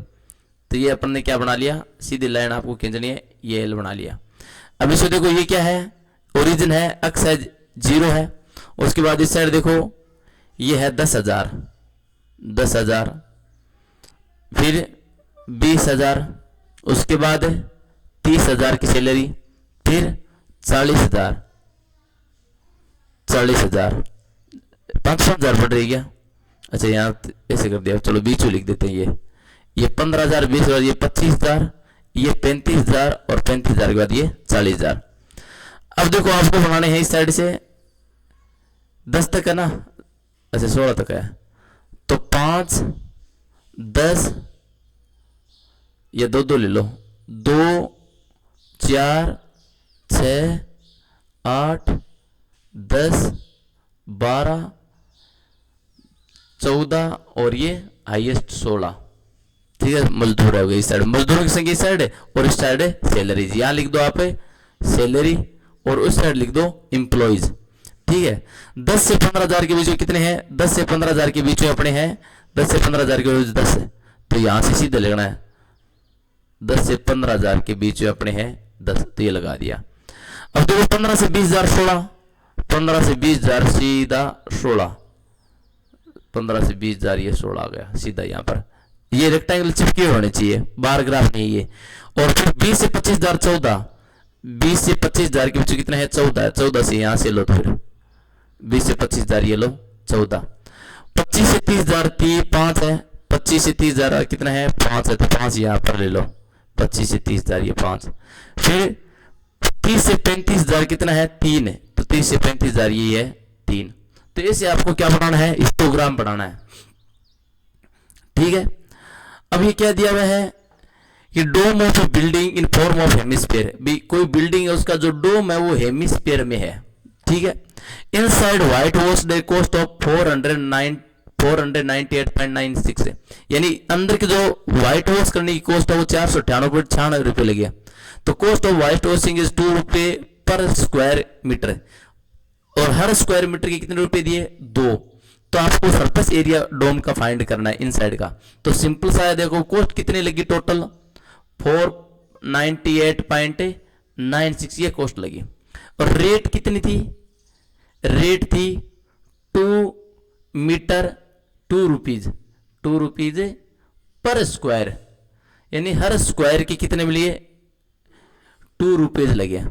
तो ये अपन ने क्या बना लिया, सीधी लाइन आपको खींचनी है, ये एल बना लिया। अब इसको देखो ये क्या है, ओरिजिन है, अक्स है 0 है, उसके बाद इस साइड देखो ये है 10,000, 10,000, फिर 20,000, उसके बाद 30,000 की सैलरी, फिर 40,000, 40,000, 5,000 बढ़ रही क्या, अच्छा यहाँ ऐसे कर दिया, चलो बीच में लिख देते हैं, ये 15,000, 20,000, ये 25,000, ये 35,000 और 35,000 के बाद ये 40,000। अब देखो आपको बनाने हैं इस साइड से 10 तक है ना, अच्छा 16 तक है, तो 5, 10, ये 2 ले लो, 2, 4, 6, 8, 10, 12, 14 और ये हाईएस्ट 16, ठीक है। मजदूर हो गए इस साइड, मजदूरों की संख्या इस साइड है और इस साइड है सैलरीज, यहां लिख दो आप सैलरी और उस साइड लिख दो एम्प्लॉइज, ठीक है। 10 से 15,000 के बीच में कितने हैं, 10 से 15,000 के बीच में अपने हैं, 10 से 15,000 के बीच 10 है, तो यहां से सीधे लगना है 10 से 15,000 के बीच में अपने हैं 10, तो ये लगा दिया। अब देखो 15 से 20,000 16, 15 से 20,000 सीधा 16, 15 से 20,000 ये 16 आ गया सीधा यहाँ पर, ये रेक्टेंगल चिपके होने चाहिए, बार ग्राफ नहीं ये। और फिर 20 से 25,000 14, 20 से 25,000 के बीच कितना है 14 है, 14 से यहां से लो, तो फिर 20 से 25,000 ये लो 14, 25 से 30,000 5 है, 25 से 30,000 कितना है 5 है, तो 5 यहां पर ले लो, 25 से 30,000 ये 5, फिर 30 से 35,000 कितना है 3 है, तो 30 से 35,000 ये है 3। तो ऐसे आपको क्या बनाना है, हिस्टोग्राम बनाना है, ठीक है। अब ये क्या दिया हुआ है कि dome of building in form of hemisphere, कोई बिल्डिंग है उसका जो डोम है वो हेमिस्फीयर में है, ठीक है। Inside white wash the cost of 498.96 है। यानी अंदर की जो व्हाइट वॉश करने की कॉस्ट है वो 498.96 लगी है। तो cost of white washing is 2 रुपये पर स्क्वायर मीटर, और हर स्क्वायर मीटर के कितने रुपए दिए? 2। तो आपको सरफेस एरिया डोम का फाइंड करना है इनसाइड का। तो सिंपल सा है, देखो कॉस्ट कितनी लगी टोटल? 498.96 ये कॉस्ट लगी। और रेट कितनी थी? रेट थी 2 मीटर 2 रुपीज पर स्क्वायर, यानी हर स्क्वायर के कितने मिलिए? 2 रुपीज लगे।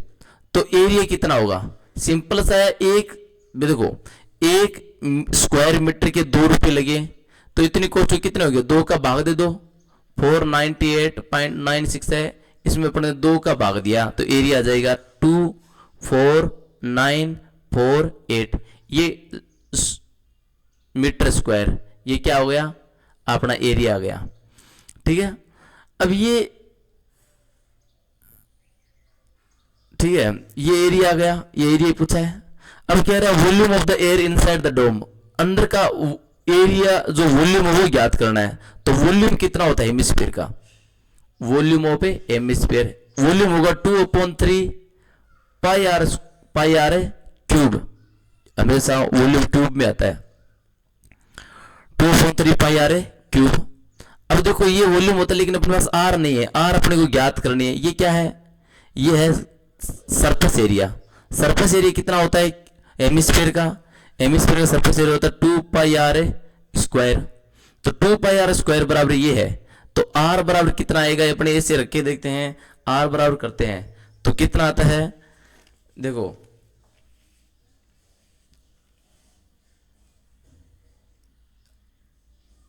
तो एरिया कितना होगा? सिंपल सा है, एक देखो एक स्क्वायर मीटर के 2 रुपये लगे, तो इतनी कॉस्ट कितने हो गए? 2 का भाग दे दो, 498.96 है, इसमें अपने 2 का भाग दिया तो एरिया आ जाएगा 24948, ये मीटर स्क्वायर, ये क्या हो गया? अपना एरिया आ गया। ठीक है, अब ये ठीक है, ये एरिया आ गया, ये एरिया पूछा है। अब कह रहा है volume of the air inside the dome, अंदर का एरिया जो वॉल्यूम है वो ज्ञात करना है। तो वॉल्यूम कितना होता है हेमिस्फीयर का? Volume of A hemisphere, volume होगा 2/3 पाई आर क्यूब, हमेशा वॉल्यूम क्यूब में आता है, 2/3 पाई आर क्यूब। अब देखो ये वॉल्यूम होता है, लेकिन अपने पास आर नहीं है, आर अपने को ज्ञात करनी है। ये क्या है? ये है सरफेस एरिया। सरफेस एरिया कितना होता है हेमिस्फीयर का? हेमिस्फीयर का सरफेस एरिया होता है 2 पाई आर स्क्वायर। तो 2 पाई आर स्क्वायर बराबर ये है, तो आर बराबर कितना आएगा? अपने ऐसे रख के देखते हैं, आर बराबर करते हैं तो कितना आता है? देखो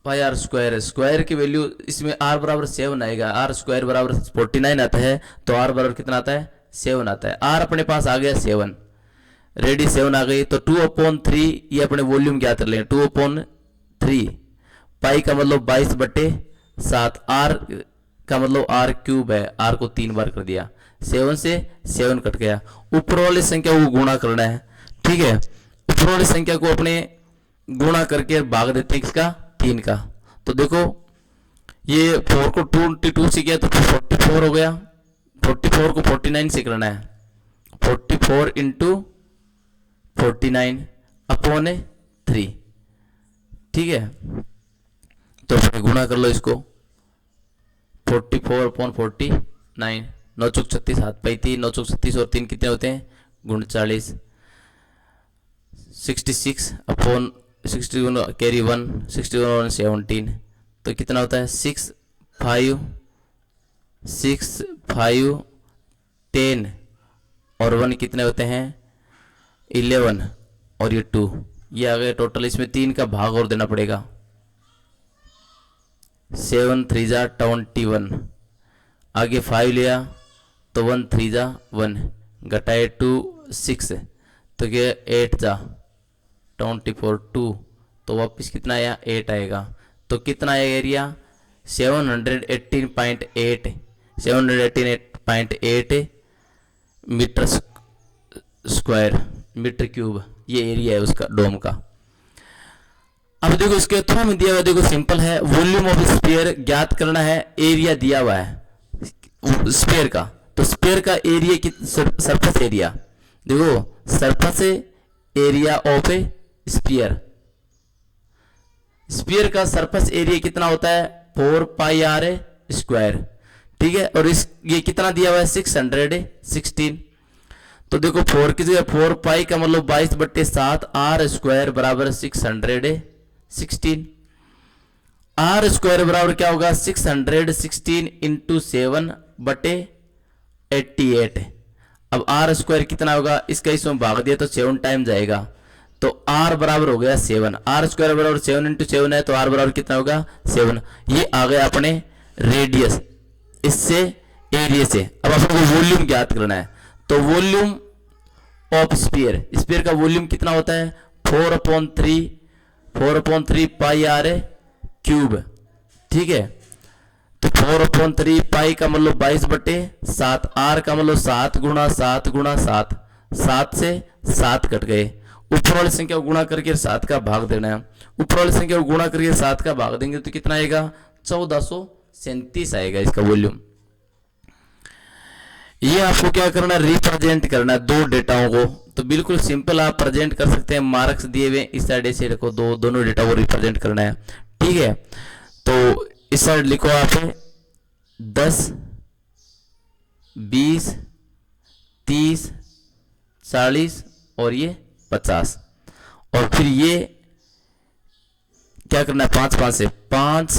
पाई आर स्क्वायर, स्क्वायर की वैल्यू इसमें आर बराबर 7 आएगा, आर स्क्वायर बराबर 49 आता है, तो आर बराबर कितना आता है? 7 आता है। आर अपने पास आ गया 7, रेडी 7 आ गई, तो 2/3 ये अपने वॉल्यूम क्या कर लें? 2/3 पाई का मतलब 22/7, आर का मतलब आर क्यूब है, आर को 3 बार कर दिया, 7 से 7 कट गया। ऊपर वाली संख्या को गुणा करना है। ठीक है, ऊपर वाली संख्या को अपने गुणा करके भाग देते हैं किसका? 3 का। तो देखो ये 4 को 22 से किया तो 44 हो गया, 44 को 49 से करना है, 44 इंटू 49 अपॉन 3। ठीक है, तो गुणा कर लो इसको, 44/49, 9 चौक 36, 7 पाई 3, 9 चौक 36 और 3 कितने होते हैं? 39, 66 अपॉन 61 कैरी 1, 61 और 17, तो कितना होता है? 6 5 10 और 1 कितने होते हैं? 11 और ये 2, ये आ गए टोटल। इसमें 3 का भाग और देना पड़ेगा, 7 3 जा 21, आगे 5 लिया तो 1 3 जा 1, घटाए 2 6, तो क्या 8 जा 24 2, तो वापस कितना आया? 8 आएगा। तो कितना आएगा area? 718.8 metre square, metre cube, ये एरिया है उसका डोम का। अब देखो इसके थ्रू में दिया हुआ, देखो सिंपल है, वॉल्यूम ऑफ स्फीयर ज्ञात करना है, एरिया दिया हुआ है स्फीयर का। तो स्फीयर का एरिया की सरफेस एरिया, देखो surface area of a sphere, sphere का सरफेस एरिया कितना होता है? 4 पाई आर स्क्वायर। ठीक है, और इस ये कितना दिया हुआ है? 616। तो देखो 4 की जगह 4 पाई का मतलब 22/7, आर स्क्वायर बराबर 616। आर स्क्वायर बराबर क्या होगा? 616 इंटू 7/88। अब आर स्क्वायर कितना होगा? इसका इसमें भाग दिया तो 7 टाइम जाएगा, तो आर बराबर हो गया 7। आर स्क्वायर बराबर 7 इंटू 7 है, तो आर बराबर कितना होगा? 7। ये आ गया अपने रेडियस, इससे एरिया से। अब अपने को वॉल्यूम ज्ञात करना है, तो वॉल्यूम ऑफ स्फीयर, स्फीयर का वॉल्यूम कितना होता है? 4/3 पाई आर क्यूब। ठीक है, तो 4/3 पाई का मतलब 22/7, आर का मतलब 7 गुणा 7 गुणा 7, 7 से 7 कट गए, ऊपर वाली संख्या को गुणा करके 7 का भाग देना है। ऊपर वाली संख्या को गुणा करके 7 का भाग देंगे तो कितना आएगा, 1437 आएगा इसका वॉल्यूम। ये आपको क्या करना है, रिप्रेजेंट करना है दो डेटाओं को। तो बिल्कुल सिंपल आप प्रेजेंट कर सकते हैं, मार्क्स दिए हुए इस साइड ऐसे रखो, दोनों डेटा को रिप्रेजेंट करना है, ठीक है। तो इस साइड लिखो आप 10, 20, 30, 40 और ये 50, और फिर ये क्या करना है, 5 5 से 5,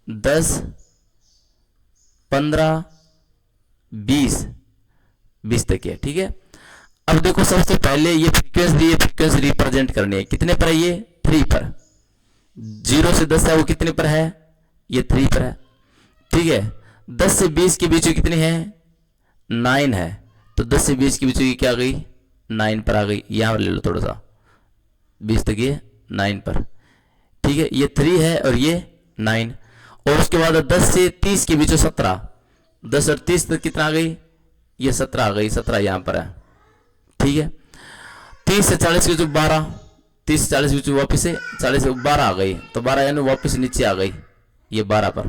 10, 15, 20 तक है, ठीक है। अब देखो सबसे पहले ये फ्रीक्वेंसी रिप्रेजेंट करनी है, कितने पर है ये, 3 पर। 0 से 10 है वो कितने पर है, ये 3 पर है, ठीक है। 10 से 20 के बीच में कितनी है, 9 है, तो 10 से 20 के बीच में क्या आ गई, 9 पर आ गई। यहां ले लो थोड़ा सा, 20 तक ये 9 पर, ठीक है। ये 3 है और ये 9, और उसके बाद 10 से 30 के बीच में 17, 10 और 30 तक कितना आ गई, ये 17 आ गई, 17 यहां पर है, ठीक है। 30 से 40 के बीच 12, 30 से 40 के बीच वापिस से 40 से 12 आ गई, तो 12 यानी वापिस नीचे आ गई, ये 12 पर,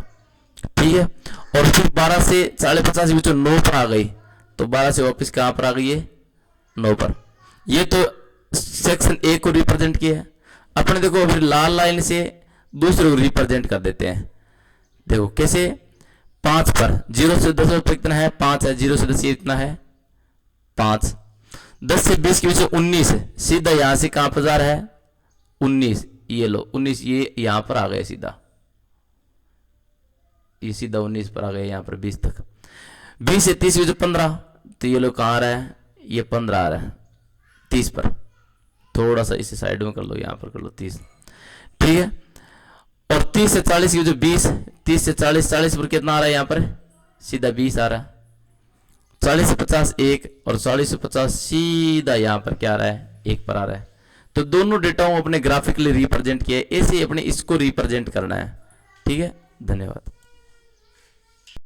ठीक है। और फिर 12 से 50 के बीच 9 पर आ गई, तो 12 से वापिस कहां पर आ गई, ये 9 पर। ये तो सेक्शन ए को रिप्रेजेंट किया है। अपने देखो फिर लाल लाइन से दूसरे को रिप्रेजेंट कर देते हैं, देखो कैसे, 5 पर, 0 से 10 पर कितना है, 5 है, 0 से 10 ये इतना है 5। 10 से 20 के बीच 19 है, सीधा यहां से कहां पर जा रहा है, 19, ये लो 19, ये यहां पर आ गया सीधा, ये सीधा 19 पर आ गया यहां पर 20 तक। 20 से 30 के बीच 15, तो ये लो कहां आ रहा है, ये 15 आ रहा है 30 पर, थोड़ा सा इसे साइड में कर लो, यहां पर कर लो 30, ठीक है। और 30 से 40 के जो 20, 30 से 40 पर कितना आ रहा है, यहां पर सीधा 20 आ रहा है। 40 से 50 1, और 40 से 50 सीधा यहां पर क्या आ रहा है, 1 पर आ रहा है। तो दोनों डेटाओं अपने ग्राफिकली रिप्रेजेंट किए, ऐसे ही अपने इसको रिप्रेजेंट करना है, ठीक है। धन्यवाद।